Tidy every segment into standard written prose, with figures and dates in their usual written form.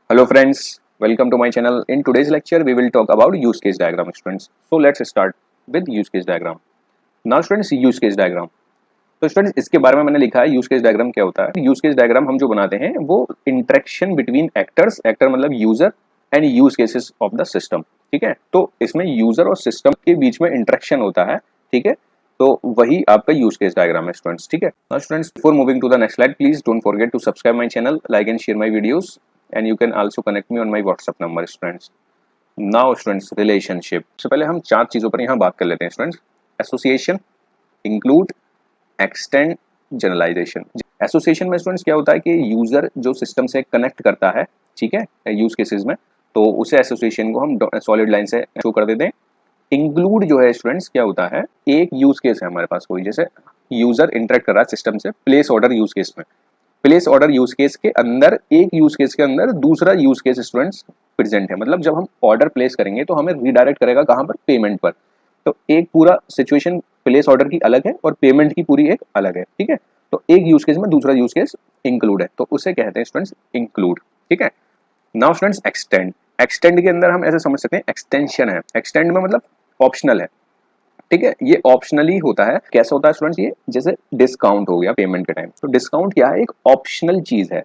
Hello friends, welcome to my channel. In today's lecture, we will talk about use case diagram, students. So let's start with use case diagram. Now students, use case diagram. तो students इसके बारे में मैंने लिखा है use case diagram क्या होता है। यूज केस डायग्राम हम जो बनाते हैं वो इंटरेक्शन बिटवीन एक्टर्स, एक्टर मतलब user and use cases of the system. ठीक है, तो इसमें यूजर और सिस्टम के बीच में इंटरेक्शन होता है। ठीक है, तो वही आपका यूज केस डायग्राम है स्टूडेंट्स। ठीक है, now students before moving to the next slide, please don't forget to subscribe my channel, like and share my videos, and you can also connect me on my WhatsApp number students. Now students, relationship से पहले हम चार चीजों पर यहाँ बात कर लेते हैं students. Association, include, extend, generalization. एसोसिएशन में स्टूडेंट्स क्या होता है कि यूजर जो सिस्टम से कनेक्ट करता है, ठीक है, यूज केसेस में, तो उसे एसोसिएशन को हम सॉलिड लाइन से शो कर देते हैं। इंक्लूड जो है स्टूडेंट्स क्या होता है, एक यूज केस है हमारे पास कोई, जैसे यूजर इंटरेक्ट कर रहा है सिस्टम से प्लेस ऑर्डर यूज केस में। प्लेस ऑर्डर यूज केस के अंदर, एक यूज केस के अंदर दूसरा यूज केस स्टूडेंट्स प्रेजेंट है। मतलब जब हम ऑर्डर प्लेस करेंगे तो हमें रीडायरेक्ट करेगा कहाँ पर, पेमेंट पर। तो एक पूरा सिचुएशन प्लेस ऑर्डर की अलग है और पेमेंट की पूरी एक अलग है। ठीक है, तो एक यूज केस में दूसरा यूज केस इंक्लूड है, तो उसे कहते हैं स्टूडेंट्स इंक्लूड। ठीक है, नाउ स्टूडेंट्स एक्सटेंड। एक्सटेंड के अंदर हम ऐसे समझ सकते हैं एक्सटेंशन है। एक्सटेंड में मतलब ऑप्शनल है। ठीक है, ये ऑप्शनली होता है। कैसा होता है स्टूडेंट्स, ये जैसे डिस्काउंट हो गया पेमेंट के टाइम, तो डिस्काउंट क्या है, एक ऑप्शनल चीज है।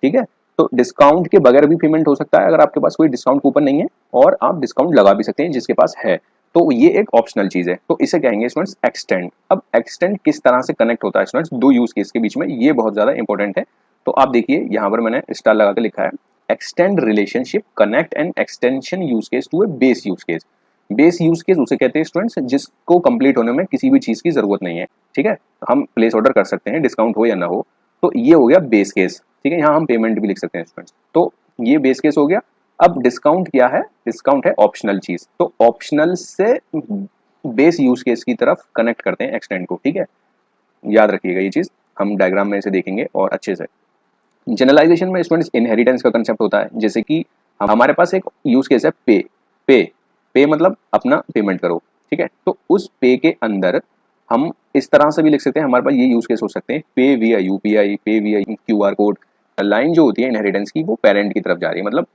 ठीक है, तो डिस्काउंट के बगैर भी पेमेंट हो सकता है अगर आपके पास कोई डिस्काउंट कूपन नहीं है, और आप डिस्काउंट लगा भी सकते हैं जिसके पास है। तो ये एक ऑप्शनल चीज है, तो इसे कहेंगे स्टूडेंट्स एक्सटेंड। अब एक्सटेंड किस तरह से कनेक्ट होता है स्टूडेंट्स दो यूज केस के बीच में, ये बहुत ज्यादा इंपॉर्टेंट है। तो आप देखिए यहाँ पर मैंने स्टार लगा के लिखा है, extend relationship, connect and extension use case to a base use case. Base use case उसे कहते हैं स्टूडेंट्स जिसको कंप्लीट होने में किसी भी चीज की जरूरत नहीं है। ठीक है, हम प्लेस ऑर्डर कर सकते हैं डिस्काउंट हो या ना हो, तो ये हो गया बेस केस। ठीक है, यहाँ हम पेमेंट भी लिख सकते हैं स्टूडेंट्स, तो ये बेस केस हो गया। अब डिस्काउंट क्या है, डिस्काउंट है ऑप्शनल चीज, तो ऑप्शनल से बेस यूज केस की तरफ कनेक्ट करते हैं एक्सटेंड को। ठीक है, याद रखिएगा ये चीज, हम डायग्राम में इसे देखेंगे और अच्छे से। जनरलाइजेशन में स्टूडेंट्स इनहेरिटेंस का कंसेप्ट होता है, जैसे कि हमारे पास एक यूज केस है पे। पे पे मतलब अपना पेमेंट करो। ठीक है, तो उस पे के अंदर हम इस तरह से भी लिख सकते हैं, हमारे पास ये यूज केस हो सकते हैं, पे विया यूपीआई, पे विया क्यूआर कोड। लाइन जो होती है इनहेरिटेंस की वो पेरेंट की तरफ जा रही है, मतलब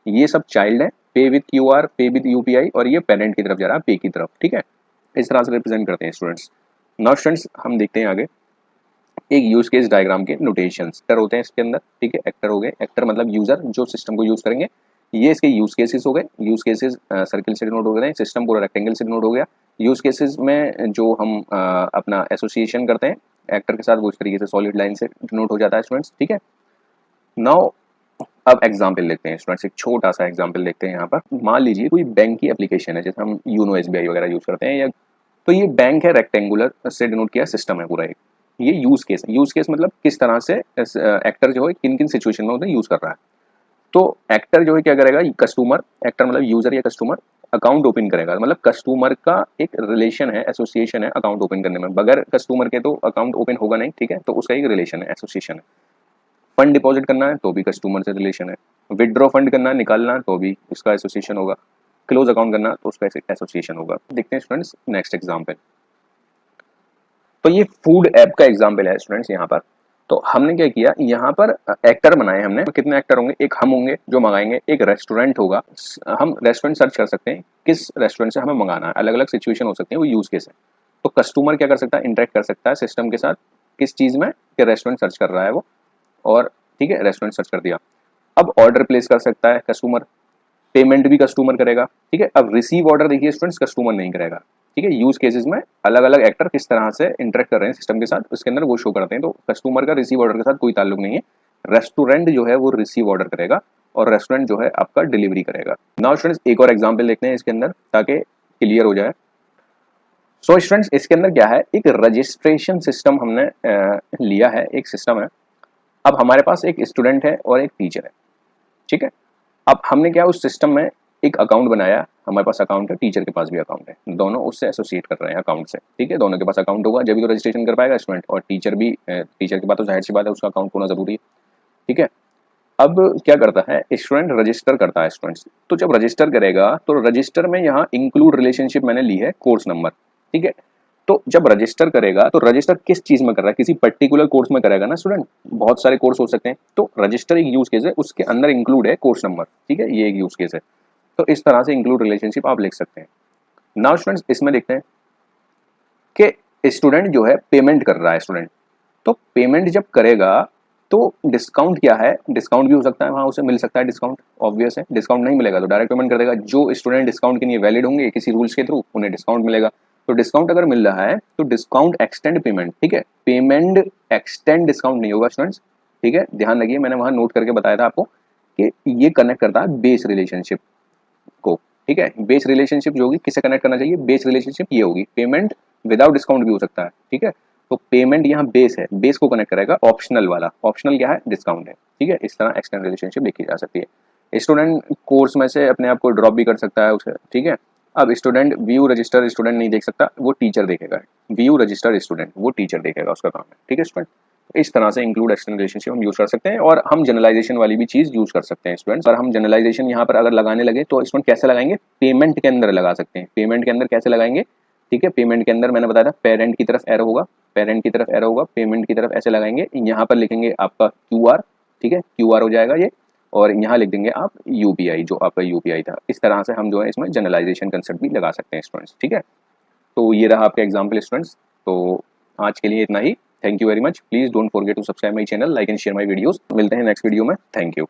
ये सब चाइल्ड है, पे विद क्यूआर, पे विद यूपीआई, और ये पेरेंट की तरफ जा रहा है, पे की तरफ। ठीक है, इस तरह से रिप्रेजेंट करते हैं स्टूडेंट्स। नाउ स्टूडेंट्स हम देखते हैं आगे एक यूज केस डायग्राम के नोटेशंस। एक्टर होते हैं इसके अंदर। ठीक है, एक्टर हो गए, एक्टर मतलब यूजर जो सिस्टम को यूज करेंगे, ये इसके यूज केसेस हो गए। यूज केसेस सर्किल से डिनोट हो गए, सिस्टम पूरा रेक्टेंगल से डिनोट हो गया। यूज केसेस में जो हम अपना एसोसिएशन करते हैं एक्टर के साथ, वो इस तरीके से सॉलिड लाइन से डिनोट हो जाता है स्टूडेंट्स। ठीक है, नाउ अब एग्जाम्पल देखते हैं स्टूडेंट्स, एक छोटा सा एग्जाम्पल देखते हैं यहाँ पर। मान लीजिए कोई बैंक की एप्लीकेशन है, जैसे हम यूनो एसबीआई वगैरह यूज करते हैं, या तो ये बैंक है, रेक्टेंगुलर से डिनोट किया सिस्टम है पूरा एक। ये यूज केस है। यूज केस मतलब किस तरह से एक्टर जो है किन किन सिचुएशन में उन्हें यूज कर रहा है। तो एक्टर जो है क्या करेगा, कस्टमर, एक्टर मतलब यूजर या कस्टमर अकाउंट ओपन करेगा। मतलब कस्टमर का एक रिलेशन है, एसोसिएशन है अकाउंट ओपन करने में। बगैर कस्टमर के तो अकाउंट ओपन होगा नहीं। ठीक है, तो उसका एक रिलेशन है, एसोसिएशन है। फंड डिपॉजिट करना है तो भी कस्टमर से रिलेशन है। विदड्रॉ फंड करना है, निकालना तो भी उसका एसोसिएशन होगा। क्लोज अकाउंट करना तो उसका एसोसिएशन होगा। देखते हैं स्टूडेंट्स नेक्स्ट एग्जाम्पल। तो ये फूड ऐप का एग्जाम्पल है स्टूडेंट्स यहाँ पर। तो हमने क्या किया, यहाँ पर एक्टर बनाए हमने। कितने एक्टर होंगे, एक हम होंगे जो मंगाएंगे, एक रेस्टोरेंट होगा। हम रेस्टोरेंट सर्च कर सकते हैं, किस रेस्टोरेंट से हमें मंगाना है। अलग अलग सिचुएशन हो सकती है, वो यूज केस है। तो कस्टमर क्या कर सकता है, इंटरेक्ट कर सकता है सिस्टम के साथ, किस चीज में, कि रेस्टोरेंट सर्च कर रहा है वो, और ठीक है रेस्टोरेंट सर्च कर दिया। अब ऑर्डर प्लेस कर सकता है कस्टमर, पेमेंट भी कस्टमर करेगा। ठीक है, अब रिसीव ऑर्डर देखिए स्टूडेंट्स कस्टमर नहीं करेगा। ठीक है, यूज केसेस में अलग अलग एक्टर किस तरह से इंटरेक्ट कर रहे हैं सिस्टम के साथ, उसके अंदर वो शो करते हैं। तो कस्टमर का रिसीव ऑर्डर के साथ कोई ताल्लुक नहीं है। रेस्टोरेंट जो है वो रिसीव ऑर्डर करेगा, और रेस्टोरेंट जो है आपका डिलीवरी करेगा। नाउ स्टूडेंट्स एक और एग्जाम्पल देखते हैं इसके अंदर, ताकि क्लियर हो जाए। सो स्टूडेंट्स इसके अंदर क्या है, एक रजिस्ट्रेशन सिस्टम हमने लिया है, एक सिस्टम है। अब हमारे पास एक स्टूडेंट है और एक टीचर है। ठीक है, अब हमने क्या उस सिस्टम में एक अकाउंट बनाया। हमारे पास अकाउंट है, टीचर के पास भी अकाउंट है, दोनों उससे एसोसिएट कर रहे हैं अकाउंट से। ठीक है, दोनों के पास अकाउंट होगा जब भी तो रजिस्ट्रेशन कर पाएगा स्टूडेंट, और टीचर भी, टीचर के पास तो जाहिर सी बात है उसका अकाउंट होना जरूरी है। ठीक है, अब क्या करता है स्टूडेंट, रजिस्टर करता है स्टूडेंट्स। तो जब रजिस्टर करेगा तो रजिस्टर में यहाँ इंक्लूड रिलेशनशिप मैंने ली है कोर्स नंबर। ठीक है, तो जब रजिस्टर करेगा तो रजिस्टर किस चीज में कर रहा है, किसी पर्टिकुलर कोर्स में करेगा ना स्टूडेंट, बहुत सारे कोर्स हो सकते हैं, तो रजिस्टर एक यूज केस है, उसके अंदर इंक्लूड है कोर्स नंबर, ठीक है, ये एक यूज केस है। तो इस तरह से इंक्लूड रिलेशनशिप आप लिख सकते हैं। नाउ स्टूडेंट्स इसमें देखते हैं कि स्टूडेंट जो है पेमेंट कर रहा है स्टूडेंट, तो पेमेंट जब करेगा तो डिस्काउंट क्या है, डिस्काउंट भी हो सकता है, वहां उसे मिल सकता है डिस्काउंट, ऑब्वियस है। डिस्काउंट नहीं मिलेगा तो डायरेक्ट पेमेंट कर देगा, जो स्टूडेंट डिस्काउंट के लिए वैलिड होंगे किसी रूल्स के थ्रू उन्हें डिस्काउंट मिलेगा। तो डिस्काउंट अगर मिल रहा है तो डिस्काउंट एक्सटेंड पेमेंट, ठीक है, पेमेंट एक्सटेंड डिस्काउंट नहीं होगा स्टूडेंट्स, ठीक है, ध्यान रखिए, मैंने वहां नोट करके बताया था आपको कि ये कनेक्ट करता है बेस रिलेशनशिप को, ठीक है। बेस रिलेशनशिप जो होगी किससे कनेक्ट करना चाहिए, बेस रिलेशनशिप ये होगी, पेमेंट विदाउट डिस्काउंट भी हो सकता है, ठीक है। तो पेमेंट यहाँ बेस है, बेस को कनेक्ट करेगा ऑप्शनल वाला, ऑप्शनल क्या है, डिस्काउंट है, ठीक है। इस तरह एक्सटेंड रिलेशनशिप लिखी जा सकती है। स्टूडेंट कोर्स में से अपने आप को ड्रॉप भी कर सकता है उसे, ठीक है। अब स्टूडेंट व्यू रजिस्टर स्टूडेंट नहीं देख सकता, वो टीचर देखेगा, व्यू रजिस्टर स्टूडेंट वो टीचर देखेगा, उसका काम है, ठीक है स्टूडेंट। इस तरह से इंक्लूड एक्सटेंड रिलेशनशिप हम यूज कर सकते हैं, और हम जनरलाइजेशन वाली भी चीज यूज कर सकते हैं स्टूडेंट्स। और हम जनरलाइजेशन यहाँ पर अगर लगाने लगे तो स्टूडेंट कैसे लगाएंगे, पेमेंट के अंदर लगा सकते हैं, पेमेंट के अंदर कैसे लगाएंगे, ठीक है। पेमेंट के अंदर मैंने बताया था पेरेंट की तरफ एरो होगा, पेरेंट की तरफ एरो होगा, पेमेंट की तरफ ऐसे लगाएंगे, यहाँ पर लिखेंगे आपका क्यूआर, ठीक है, क्यूआर हो जाएगा ये, और यहाँ लिख देंगे आप यूपीआई, जो आपका यूपीआई था। इस तरह से हम जो है इसमें जनरलाइजेशन कंसेप्ट भी लगा सकते हैं स्टूडेंट्स, ठीक है। तो ये रहा आपका एग्जाम्पल स्टूडेंट्स। तो आज के लिए इतना ही, thank you very much, please don't forget to subscribe my channel, like and share my videos. मिलते हैं नेक्स्ट वीडियो में, थैंक यू।